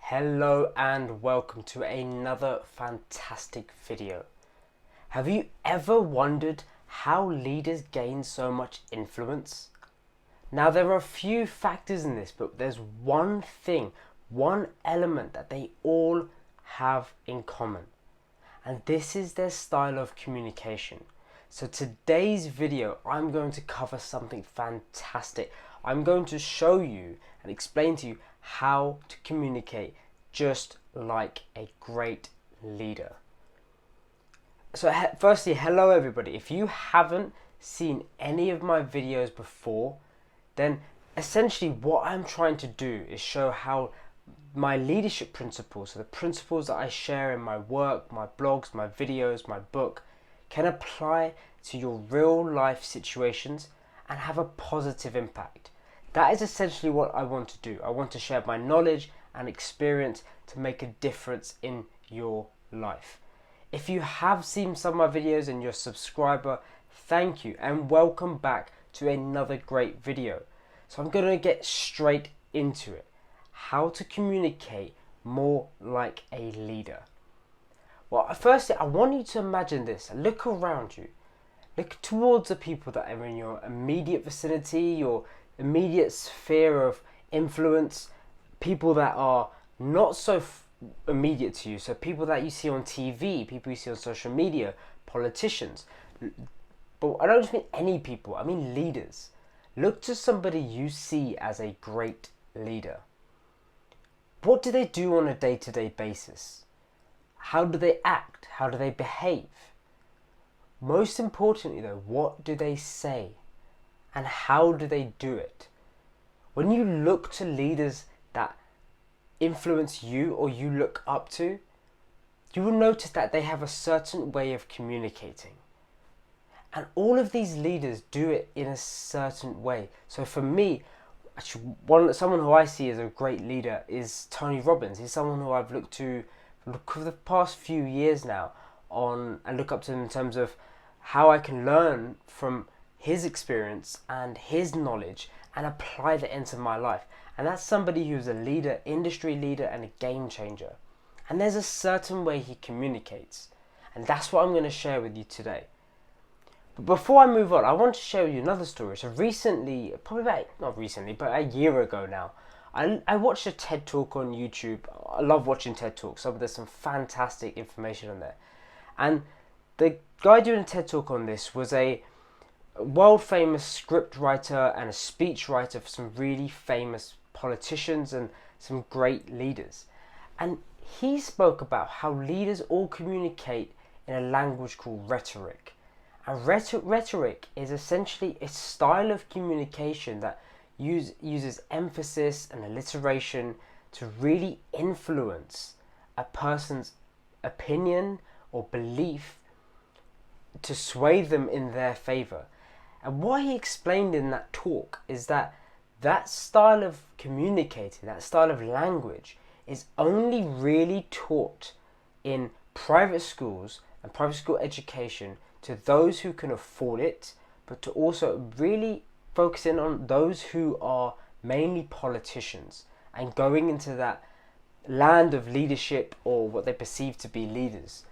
Hello and welcome to another fantastic video. Have you ever wondered how leaders gain so much influence? Now there are a few factors in this, but there's one thing, one element that they all have in common. And this is their style of communication. So today's video, I'm going to cover something fantastic. I'm going to show you and explain to you how to communicate just like a great leader. So firstly, hello everybody. If you haven't seen any of my videos before, then essentially what I'm trying to do is show how my leadership principles, so the principles that I share in my work, my blogs, my videos, my book, can apply to your real life situations and have a positive impact. That is essentially what I want to do. I want to share my knowledge and experience to make a difference in your life. If you have seen some of my videos and you're a subscriber, thank you and welcome back to another great video. So I'm going to get straight into it. How to communicate more like a leader. Well, firstly, I want you to imagine this. Look around you. Look towards the people that are in your immediate vicinity, your immediate sphere of influence, people that are not so immediate to you. So people that you see on TV, people you see on social media, politicians. But I don't just mean any people, I mean leaders. Look to somebody you see as a great leader. What do they do on a day-to-day basis? How do they act? How do they behave? Most importantly though, what do they say? And how do they do it? When you look to leaders that influence you or you look up to, you will notice that they have a certain way of communicating. And all of these leaders do it in a certain way. So for me, someone who I see as a great leader is Tony Robbins. He's someone who I've looked to for the past few years now and look up to him in terms of how I can learn from his experience and his knowledge and apply that into my life. And that's somebody who's a leader, industry leader and a game changer. And there's a certain way he communicates. And that's what I'm going to share with you today. But before I move on, I want to share with you another story. So recently, not recently, but a year ago now, I watched a TED Talk on YouTube. I love watching TED Talks. So there's some fantastic information on there. And the guy doing a TED Talk on this was a world famous script writer and a speech writer for some really famous politicians and some great leaders. And he spoke about how leaders all communicate in a language called rhetoric. And rhetoric is essentially a style of communication that uses emphasis and alliteration to really influence a person's opinion or belief, to sway them in their favor. And what he explained in that talk is that style of communicating, that style of language, is only really taught in private schools and private school education to those who can afford it, but to also really focus in on those who are mainly politicians and going into that land of leadership or what they perceive to be leaders.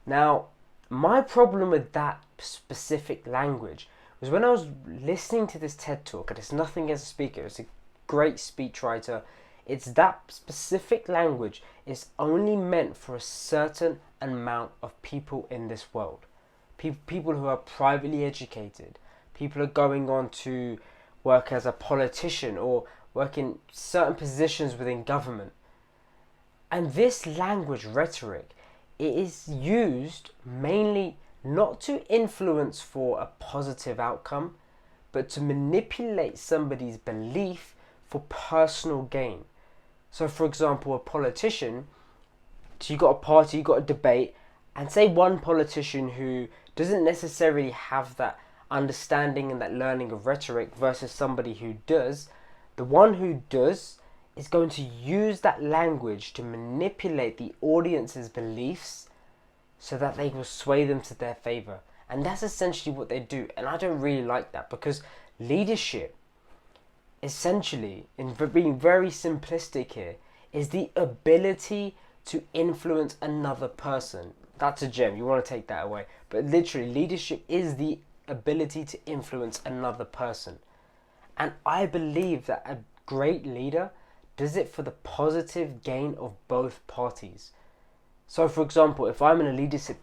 Now, my problem with that specific language was when I was listening to this TED Talk, and it's nothing as a speaker, it's a great speechwriter, it's that specific language is only meant for a certain amount of people in this world. People who are privately educated, people who are going on to work as a politician or work in certain positions within government. And this language, rhetoric, it is used mainly not to influence for a positive outcome, but to manipulate somebody's belief for personal gain. So for example, a politician, so you got a party, you got a debate, and say one politician who doesn't necessarily have that understanding and that learning of rhetoric versus somebody who does, the one who does is going to use that language to manipulate the audience's beliefs so that they will sway them to their favor. And that's essentially what they do. And I don't really like that, because leadership, essentially, in being very simplistic here, is the ability to influence another person. That's a gem. You want to take that away. But literally, leadership is the ability to influence another person. And I believe that a great leader does it for the positive gain of both parties. So, for example, if I'm in a leadership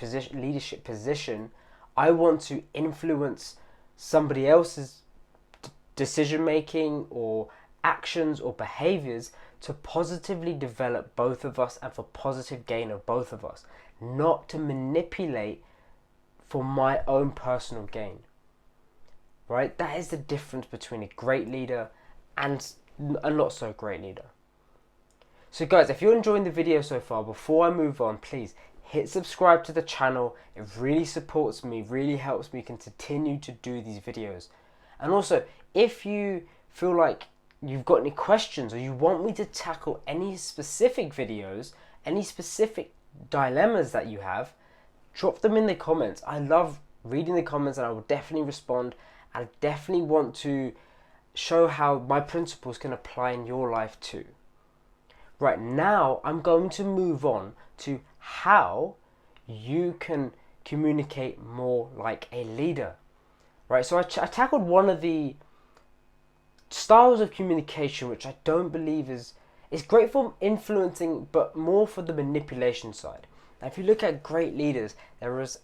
position, I want to influence somebody else's decision making or actions or behaviors to positively develop both of us and for positive gain of both of us, not to manipulate for my own personal gain. Right? That is the difference between a great leader and a not so great leader. So guys, if you're enjoying the video so far, before I move on, please hit subscribe to the channel. It really supports me, really helps me continue to do these videos. And also, if you feel like you've got any questions or you want me to tackle any specific videos, any specific dilemmas that you have, drop them in the comments. I love reading the comments and I will definitely respond. I definitely want to show how my principles can apply in your life too. Right, now I'm going to move on to how you can communicate more like a leader. Right, so I tackled one of the styles of communication which I don't believe is great for influencing, but more for the manipulation side. Now, if you look at great leaders, there is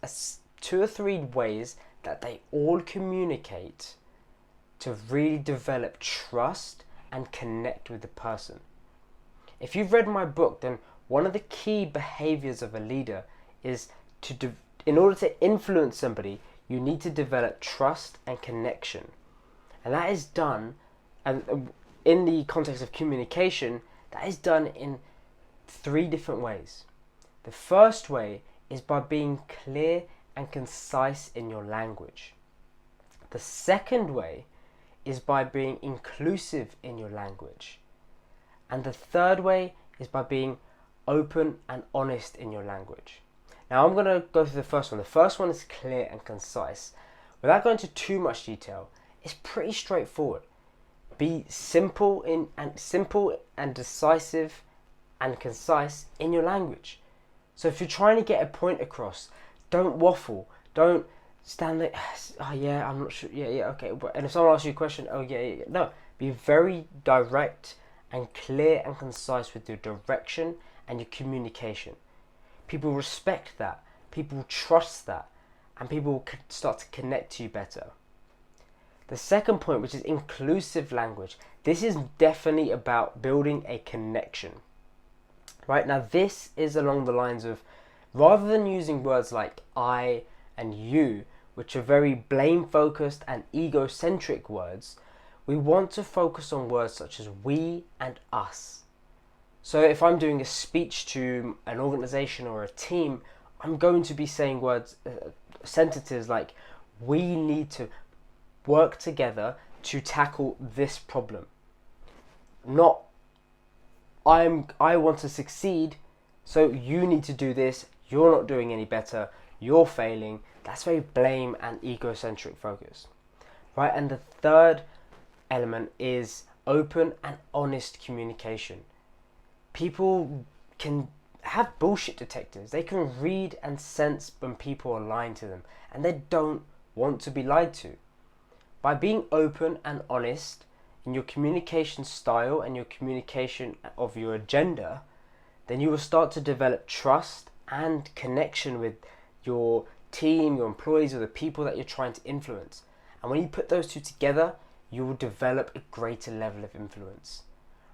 2 or 3 ways that they all communicate to really develop trust and connect with the person. If you've read my book, then one of the key behaviors of a leader is in order to influence somebody, you need to develop trust and connection. And that is done, and in the context of communication, that is done in 3 different ways. The first way is by being clear and concise in your language. The second way is by being inclusive in your language. And the third way is by being open and honest in your language. Now I'm going to go through the first one. The first one is clear and concise. Without going into too much detail, it's pretty straightforward. Be simple and decisive and concise in your language. So if you're trying to get a point across, don't waffle. Don't stand there, oh yeah, I'm not sure, yeah, okay. And if someone asks you a question, oh yeah. No, be very direct and clear and concise with your direction and your communication. People respect that, people trust that, and people will start to connect to you better. The second point, which is inclusive language, this is definitely about building a connection. Right, now this is along the lines of, rather than using words like I and you, which are very blame focused and egocentric words, we want to focus on words such as we and us. So if I'm doing a speech to an organization or a team, I'm going to be saying sentences like, we need to work together to tackle this problem. Not, I want to succeed, so you need to do this, you're not doing any better, you're failing. That's very blame and egocentric focus. Right, and the third element is open and honest communication. People can have bullshit detectors. They can read and sense when people are lying to them, and they don't want to be lied to. By being open and honest in your communication style and your communication of your agenda, then you will start to develop trust and connection with your team, your employees, or the people that you're trying to influence. And when you put those 2 together, you will develop a greater level of influence.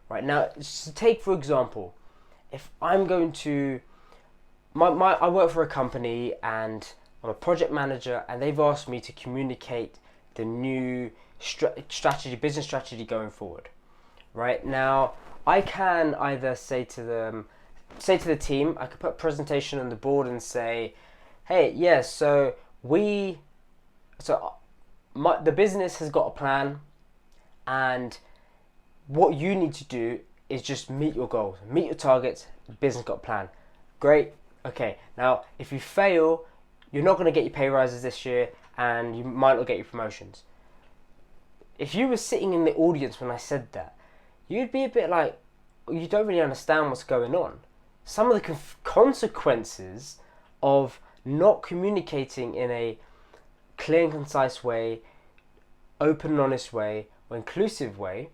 Right, now, just take for example, if I'm going to, I work for a company and I'm a project manager, and they've asked me to communicate the new business strategy going forward. Right, now, I can either say to the team, I could put a presentation on the board and say, hey, yes, so the business has got a plan, and what you need to do is just meet your goals, meet your targets. The business got a plan. Great. Okay. Now, if you fail, you're not going to get your pay rises this year, and you might not get your promotions. If you were sitting in the audience when I said that, you'd be a bit like, you don't really understand what's going on. Some of the consequences of not communicating in a clear and concise way, open and honest way, or inclusive way,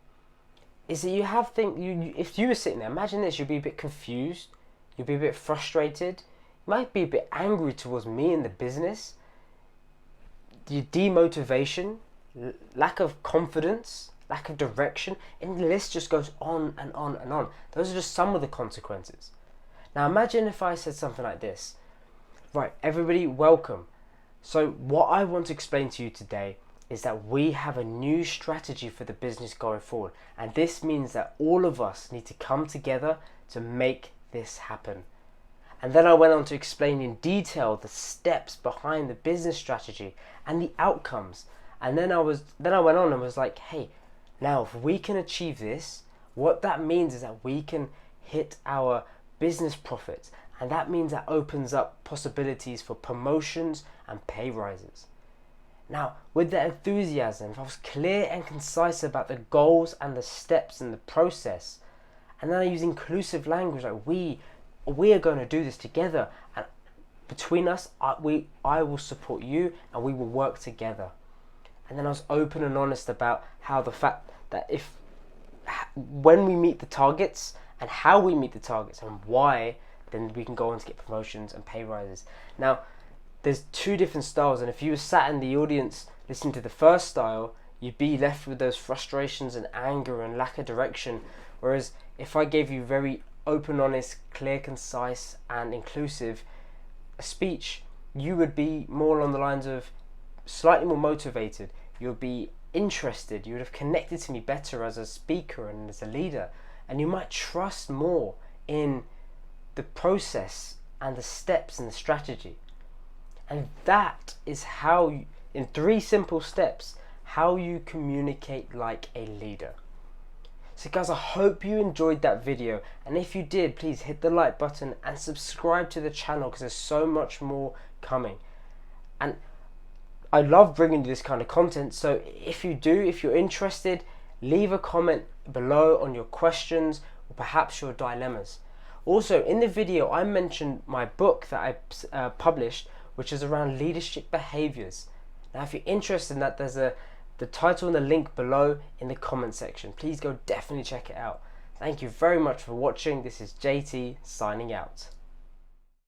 is that you have if you were sitting there, imagine this, you'd be a bit confused, you'd be a bit frustrated, you might be a bit angry towards me and the business, your demotivation, lack of confidence, lack of direction, and the list just goes on and on and on. Those are just some of the consequences. Now imagine if I said something like this. Right, everybody, welcome. So what I want to explain to you today is that we have a new strategy for the business going forward. And this means that all of us need to come together to make this happen. And then I went on to explain in detail the steps behind the business strategy and the outcomes. And then I went on and was like, hey, now if we can achieve this, what that means is that we can hit our business profits. And that means that opens up possibilities for promotions and pay rises. Now, with that enthusiasm, if I was clear and concise about the goals and the steps and the process, and then I use inclusive language like we are going to do this together, and between us, I will support you and we will work together. And then I was open and honest about how the fact that when we meet the targets and how we meet the targets and why, then we can go on to get promotions and pay rises. Now, there's two different styles, and if you were sat in the audience listening to the first style, you'd be left with those frustrations and anger and lack of direction. Whereas if I gave you very open, honest, clear, concise, and inclusive speech, you would be more along the lines of slightly more motivated. You would be interested. You would have connected to me better as a speaker and as a leader, and you might trust more in the process and the steps and the strategy. And that is how, in 3 simple steps, how you communicate like a leader. So guys, I hope you enjoyed that video, and if you did, please hit the like button and subscribe to the channel because there's so much more coming. And I love bringing you this kind of content, so if you're interested, leave a comment below on your questions or perhaps your dilemmas. Also, in the video I mentioned my book that I published, which is around leadership behaviors. Now if you're interested in that, there's the title and the link below in the comment section. Please go definitely check it out. Thank you very much for watching. This is JT signing out.